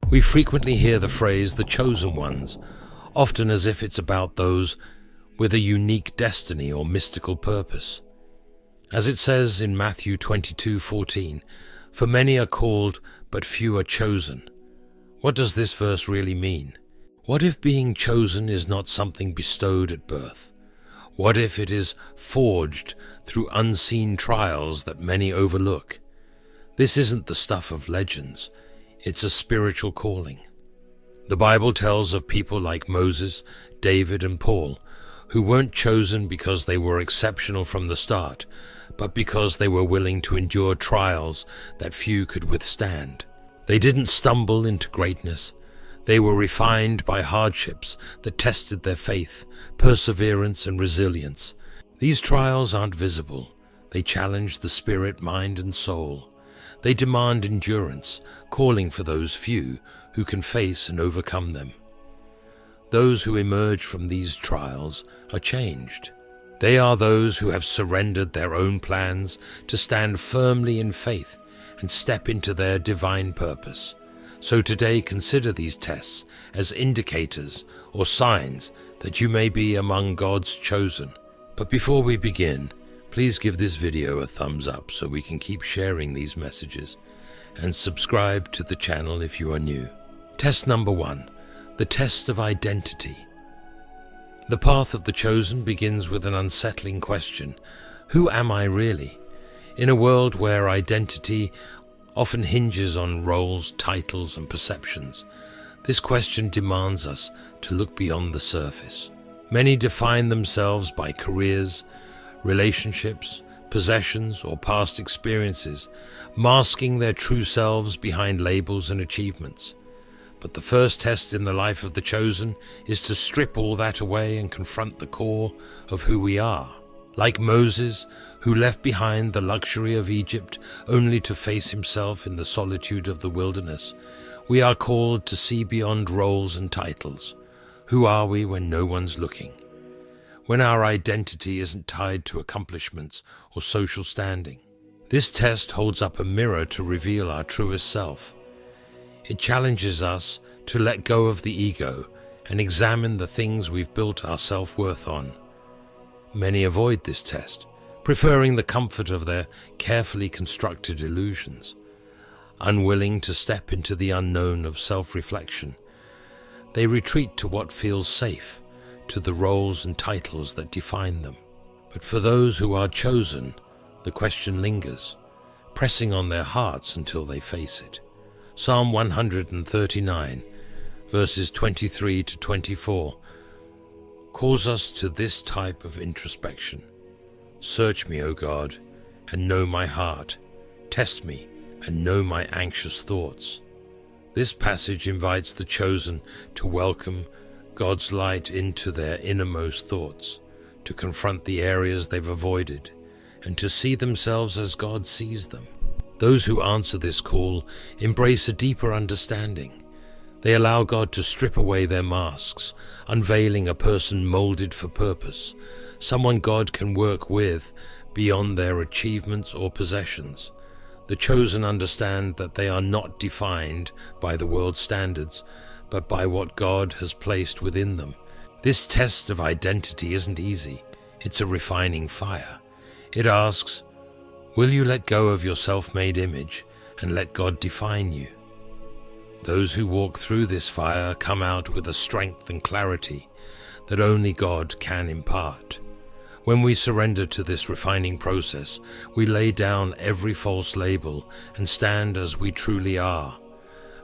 We frequently hear the phrase "the chosen ones," often as if it's about those with a unique destiny or mystical purpose. As it says in Matthew 22:14, "For many are called, but few are chosen." What does this verse really mean? What if being chosen is not something bestowed at birth? What if it is forged through unseen trials that many overlook? This isn't the stuff of legends. It's a spiritual calling. The Bible tells of people like Moses, David, and Paul, who weren't chosen because they were exceptional from the start, but because they were willing to endure trials that few could withstand. They didn't stumble into greatness. They were refined by hardships that tested their faith, perseverance, and resilience. These trials aren't visible. They challenge the spirit, mind, and soul. They demand endurance, calling for those few who can face and overcome them. Those who emerge from these trials are changed. They are those who have surrendered their own plans to stand firmly in faith and step into their divine purpose. So today, consider these tests as indicators or signs that you may be among God's chosen. But before we begin, please give this video a thumbs up so we can keep sharing these messages, and subscribe to the channel if you are new. Test number 1, the test of identity. The path of the chosen begins with an unsettling question: who am I really? In a world where identity often hinges on roles, titles, and perceptions, this question demands us to look beyond the surface. Many define themselves by careers, relationships, possessions, or past experiences, masking their true selves behind labels and achievements. But the first test in the life of the chosen is to strip all that away and confront the core of who we are. Like Moses, who left behind the luxury of Egypt only to face himself in the solitude of the wilderness, we are called to see beyond roles and titles. Who are we when no one's looking? When our identity isn't tied to accomplishments or social standing? This test holds up a mirror to reveal our truest self. It challenges us to let go of the ego and examine the things we've built our self-worth on. Many avoid this test, preferring the comfort of their carefully constructed illusions. Unwilling to step into the unknown of self-reflection, they retreat to what feels safe, to the roles and titles that define them. But for those who are chosen, the question lingers, pressing on their hearts until they face it. Psalm 139, verses 23 to 24, calls us to this type of introspection. Search me, O God, and know my heart. Test me and know my anxious thoughts. This passage invites the chosen to welcome God's light into their innermost thoughts, to confront the areas they've avoided, and to see themselves as God sees them. Those who answer this call embrace a deeper understanding. They allow God to strip away their masks, unveiling a person molded for purpose, someone God can work with beyond their achievements or possessions. The chosen understand that they are not defined by the world's standards, but by what God has placed within them. This test of identity isn't easy. It's a refining fire. It asks, will you let go of your self-made image and let God define you? Those who walk through this fire come out with a strength and clarity that only God can impart. When we surrender to this refining process, we lay down every false label and stand as we truly are,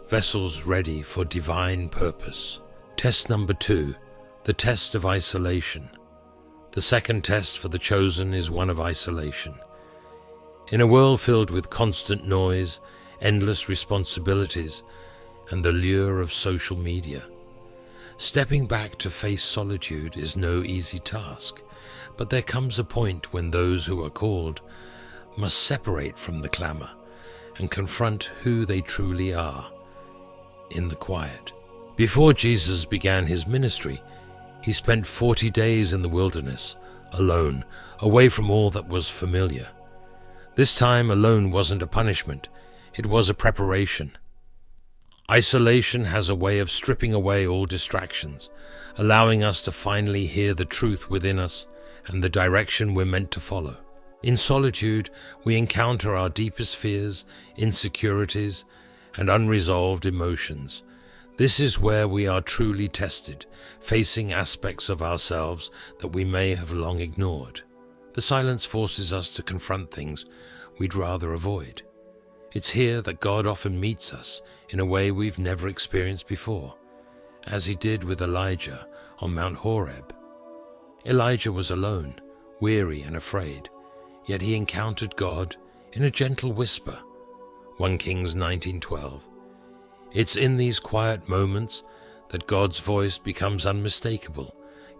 vessels ready for divine purpose. Test number 2, the test of isolation. The second test for the chosen is one of isolation. In a world filled with constant noise, endless responsibilities, and the lure of social media, stepping back to face solitude is no easy task. But there comes a point when those who are called must separate from the clamor and confront who they truly are in the quiet. Before Jesus began his ministry, he spent 40 days in the wilderness, alone, away from all that was familiar. This time alone wasn't a punishment, it was a preparation. Isolation has a way of stripping away all distractions, allowing us to finally hear the truth within us and the direction we're meant to follow. In solitude, we encounter our deepest fears, insecurities, and unresolved emotions. This is where we are truly tested, facing aspects of ourselves that we may have long ignored. The silence forces us to confront things we'd rather avoid. It's here that God often meets us in a way we've never experienced before, as he did with Elijah on Mount Horeb. Elijah was alone, weary and afraid, yet he encountered God in a gentle whisper. 1 Kings 19:12. It's in these quiet moments that God's voice becomes unmistakable,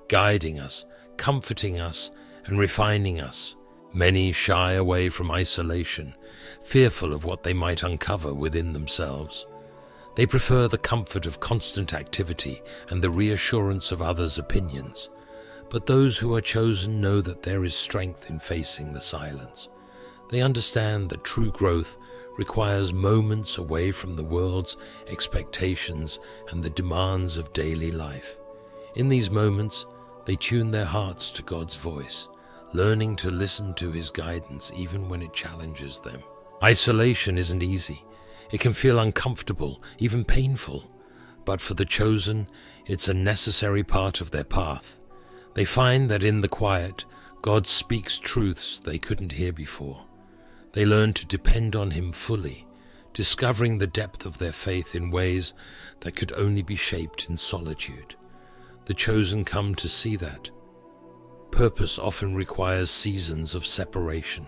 guiding us, comforting us, and refining us. Many shy away from isolation, fearful of what they might uncover within themselves. They prefer the comfort of constant activity and the reassurance of others' opinions. But those who are chosen know that there is strength in facing the silence. They understand that true growth requires moments away from the world's expectations and the demands of daily life. In these moments, they tune their hearts to God's voice, learning to listen to his guidance even when it challenges them. Isolation isn't easy. It can feel uncomfortable, even painful. But for the chosen, it's a necessary part of their path. They find that in the quiet, God speaks truths they couldn't hear before. They learn to depend on him fully, discovering the depth of their faith in ways that could only be shaped in solitude. The chosen come to see that purpose often requires seasons of separation,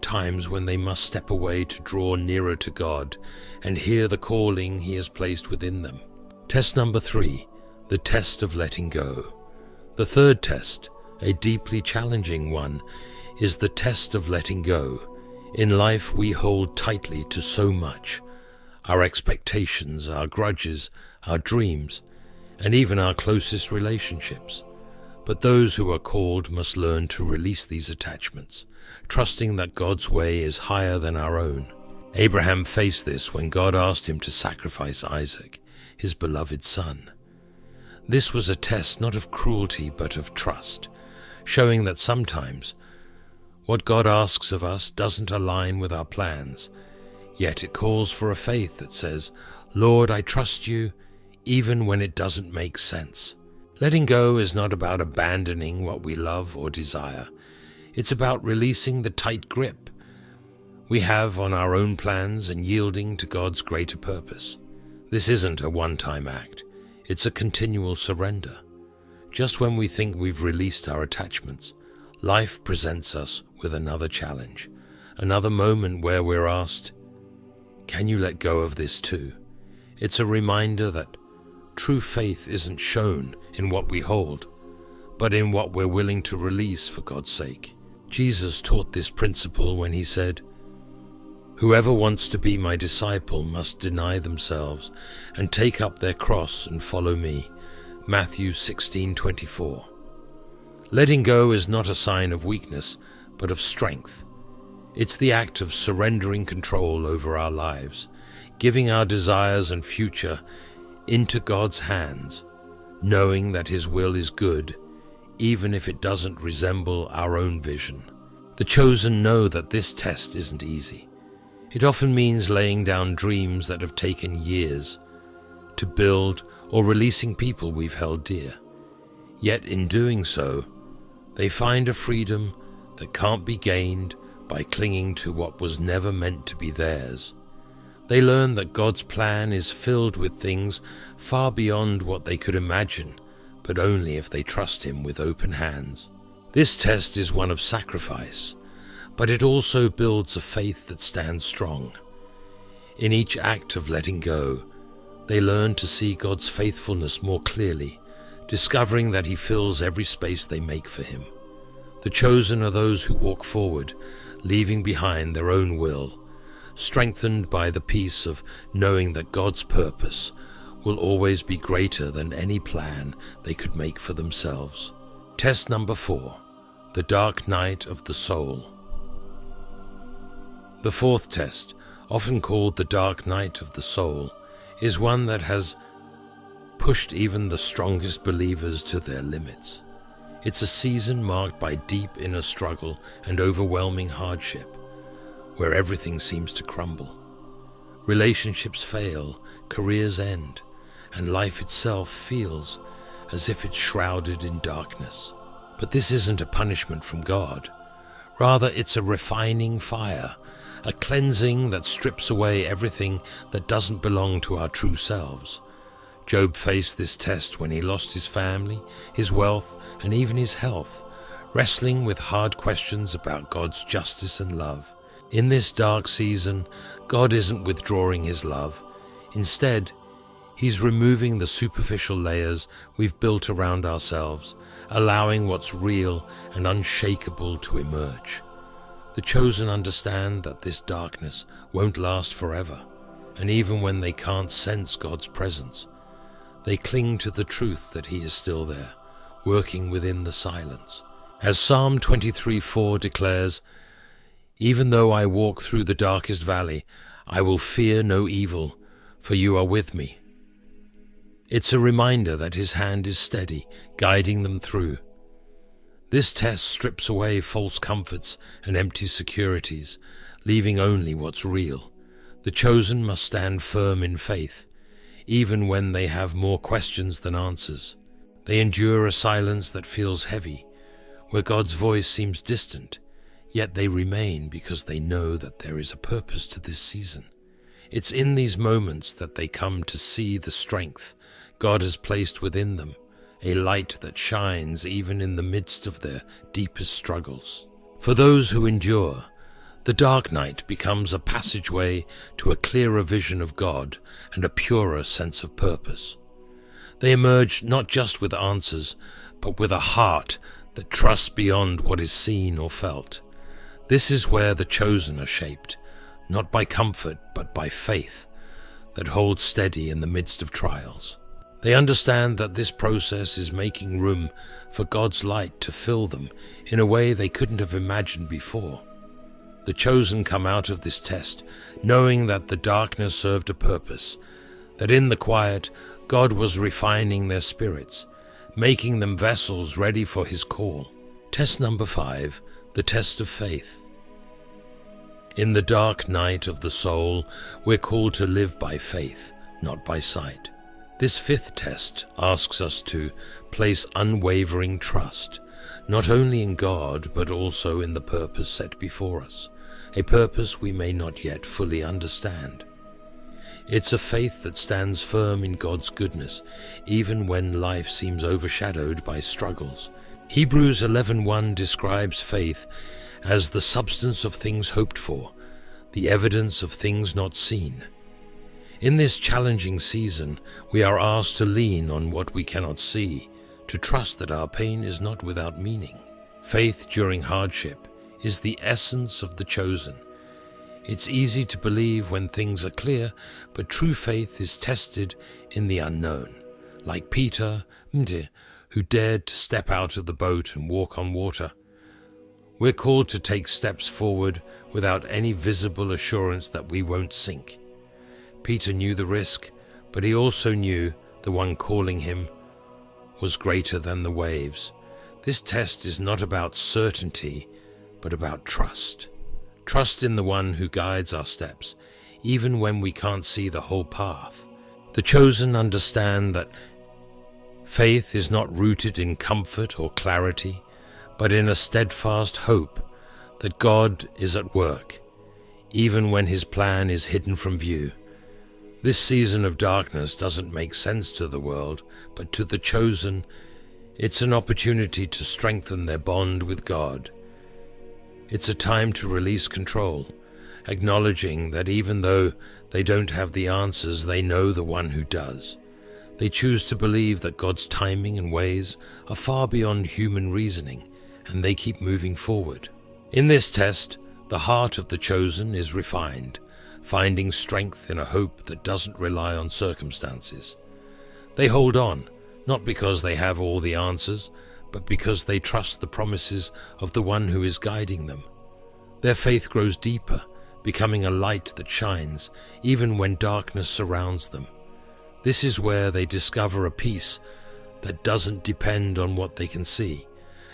times when they must step away to draw nearer to God and hear the calling he has placed within them. Test number 3, the test of letting go. The third test, a deeply challenging one, is the test of letting go. In life, we hold tightly to so much: our expectations, our grudges, our dreams, and even our closest relationships. But those who are called must learn to release these attachments, trusting that God's way is higher than our own. Abraham faced this when God asked him to sacrifice Isaac, his beloved son. This was a test not of cruelty but of trust, showing that sometimes what God asks of us doesn't align with our plans, yet it calls for a faith that says, "Lord, I trust you, even when it doesn't make sense." Letting go is not about abandoning what we love or desire. It's about releasing the tight grip we have on our own plans and yielding to God's greater purpose. This isn't a one-time act. It's a continual surrender. Just when we think we've released our attachments, life presents us with another challenge, another moment where we're asked, "Can you let go of this too?" It's a reminder that true faith isn't shown in what we hold, but in what we're willing to release for God's sake. Jesus taught this principle when he said, "Whoever wants to be my disciple must deny themselves and take up their cross and follow me." Matthew 16:24. Letting go is not a sign of weakness, but of strength. It's the act of surrendering control over our lives, giving our desires and future into God's hands, knowing that his will is good, even if it doesn't resemble our own vision. The chosen know that this test isn't easy. It often means laying down dreams that have taken years to build or releasing people we've held dear. Yet in doing so, they find a freedom that can't be gained by clinging to what was never meant to be theirs. They learn that God's plan is filled with things far beyond what they could imagine, but only if they trust him with open hands. This test is one of sacrifice, but it also builds a faith that stands strong. In each act of letting go, they learn to see God's faithfulness more clearly, discovering that he fills every space they make for him. The chosen are those who walk forward, leaving behind their own will, strengthened by the peace of knowing that God's purpose will always be greater than any plan they could make for themselves. Test number 4, the dark night of the soul. The fourth test, often called the dark night of the soul, is one that has pushed even the strongest believers to their limits. It's a season marked by deep inner struggle and overwhelming hardship, where everything seems to crumble. Relationships fail, careers end, and life itself feels as if it's shrouded in darkness. But this isn't a punishment from God. Rather, it's a refining fire, a cleansing that strips away everything that doesn't belong to our true selves. Job faced this test when he lost his family, his wealth, and even his health, wrestling with hard questions about God's justice and love. In this dark season, God isn't withdrawing his love. Instead, he's removing the superficial layers we've built around ourselves, allowing what's real and unshakable to emerge. The chosen understand that this darkness won't last forever, and even when they can't sense God's presence, they cling to the truth that he is still there, working within the silence. As Psalm 23:4 declares, "Even though I walk through the darkest valley, I will fear no evil, for you are with me." It's a reminder that his hand is steady, guiding them through. This test strips away false comforts and empty securities, leaving only what's real. The chosen must stand firm in faith, even when they have more questions than answers. They endure a silence that feels heavy, where God's voice seems distant, yet they remain because they know that there is a purpose to this season. It's in these moments that they come to see the strength God has placed within them, a light that shines even in the midst of their deepest struggles. For those who endure, the dark night becomes a passageway to a clearer vision of God and a purer sense of purpose. They emerge not just with answers, but with a heart that trusts beyond what is seen or felt. This is where the chosen are shaped, not by comfort, but by faith that holds steady in the midst of trials. They understand that this process is making room for God's light to fill them in a way they couldn't have imagined before. The chosen come out of this test knowing that the darkness served a purpose, that in the quiet, God was refining their spirits, making them vessels ready for his call. Test number 5, the test of faith. In the dark night of the soul, we're called to live by faith, not by sight. This 5th test asks us to place unwavering trust, not only in God, but also in the purpose set before us, a purpose we may not yet fully understand. It's a faith that stands firm in God's goodness, even when life seems overshadowed by struggles. Hebrews 11:1 describes faith as the substance of things hoped for, the evidence of things not seen. In this challenging season, we are asked to lean on what we cannot see, to trust that our pain is not without meaning. Faith during hardship is the essence of the chosen. It's easy to believe when things are clear, but true faith is tested in the unknown, like Peter, who dared to step out of the boat and walk on water. We're called to take steps forward without any visible assurance that we won't sink. Peter knew the risk, but he also knew the one calling him was greater than the waves. This test is not about certainty, but about trust. Trust in the one who guides our steps, even when we can't see the whole path. The chosen understand that faith is not rooted in comfort or clarity, but in a steadfast hope that God is at work, even when his plan is hidden from view. This season of darkness doesn't make sense to the world, but to the chosen, it's an opportunity to strengthen their bond with God. It's a time to release control, acknowledging that even though they don't have the answers, they know the one who does. They choose to believe that God's timing and ways are far beyond human reasoning, and they keep moving forward. In this test, the heart of the chosen is refined, finding strength in a hope that doesn't rely on circumstances. They hold on, not because they have all the answers, but because they trust the promises of the one who is guiding them. Their faith grows deeper, becoming a light that shines even when darkness surrounds them. This is where they discover a peace that doesn't depend on what they can see,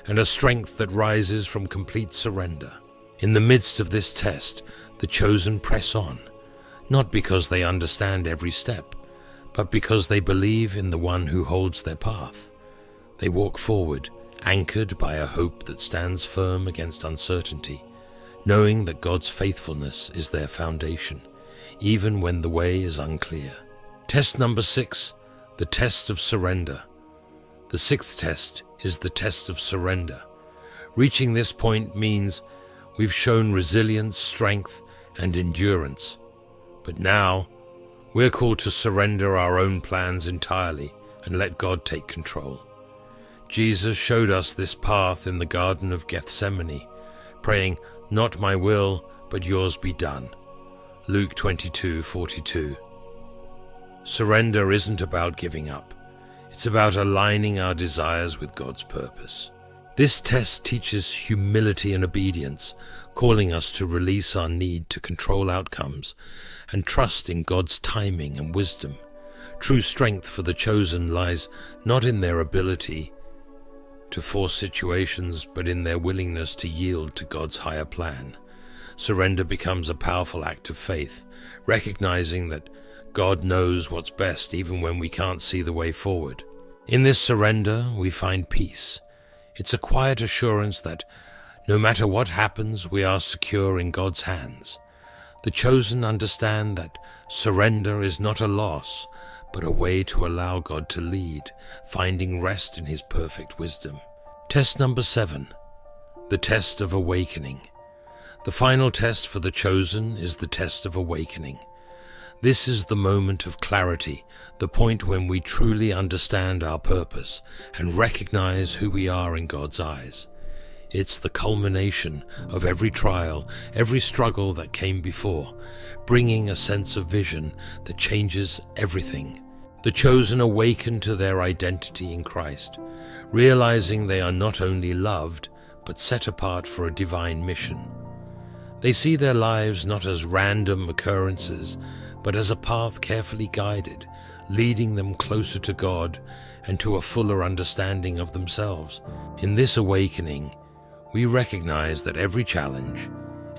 and a strength that rises from complete surrender. In the midst of this test, the chosen press on, not because they understand every step, but because they believe in the one who holds their path. They walk forward, anchored by a hope that stands firm against uncertainty, knowing that God's faithfulness is their foundation, even when the way is unclear. Test number 6, the test of surrender. The 6th test is the test of surrender. Reaching this point means we've shown resilience, strength, and endurance. But now, we're called to surrender our own plans entirely and let God take control. Jesus showed us this path in the Garden of Gethsemane, praying, "Not my will, but yours be done." Luke 22:42. Surrender isn't about giving up. It's about aligning our desires with God's purpose. This test teaches humility and obedience, calling us to release our need to control outcomes and trust in God's timing and wisdom. True strength for the chosen lies not in their ability to force situations, but in their willingness to yield to God's higher plan. Surrender becomes a powerful act of faith, recognizing that God knows what's best even when we can't see the way forward. In this surrender, we find peace. It's a quiet assurance that no matter what happens, we are secure in God's hands. The chosen understand that surrender is not a loss, but a way to allow God to lead, finding rest in His perfect wisdom. Test number 7, the test of awakening. The final test for the chosen is the test of awakening. This is the moment of clarity, the point when we truly understand our purpose and recognize who we are in God's eyes. It's the culmination of every trial, every struggle that came before, bringing a sense of vision that changes everything. The chosen awaken to their identity in Christ, realizing they are not only loved, but set apart for a divine mission. They see their lives not as random occurrences, but as a path carefully guided, leading them closer to God and to a fuller understanding of themselves. In this awakening, we recognize that every challenge,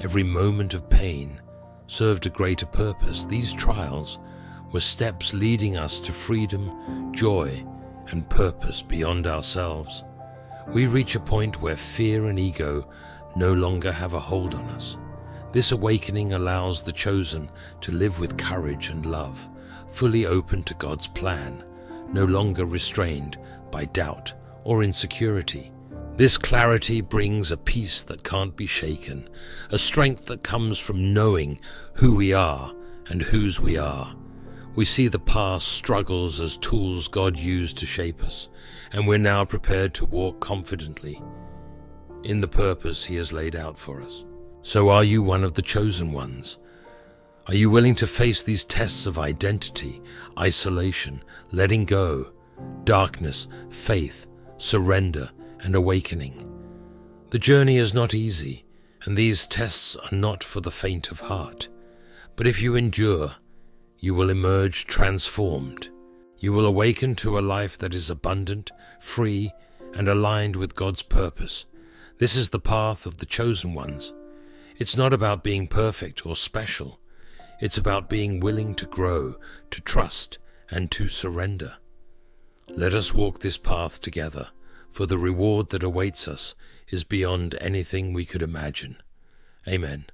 every moment of pain, served a greater purpose. These trials were steps leading us to freedom, joy, and purpose beyond ourselves. We reach a point where fear and ego no longer have a hold on us. This awakening allows the chosen to live with courage and love, fully open to God's plan, no longer restrained by doubt or insecurity. This clarity brings a peace that can't be shaken, a strength that comes from knowing who we are and whose we are. We see the past struggles as tools God used to shape us, and we're now prepared to walk confidently in the purpose He has laid out for us. So are you one of the chosen ones? Are you willing to face these tests of identity, isolation, letting go, darkness, faith, surrender, and awakening? The journey is not easy, and these tests are not for the faint of heart. But if you endure, you will emerge transformed. You will awaken to a life that is abundant, free, and aligned with God's purpose. This is the path of the chosen ones. It's not about being perfect or special. It's about being willing to grow, to trust, and to surrender. Let us walk this path together, for the reward that awaits us is beyond anything we could imagine. Amen.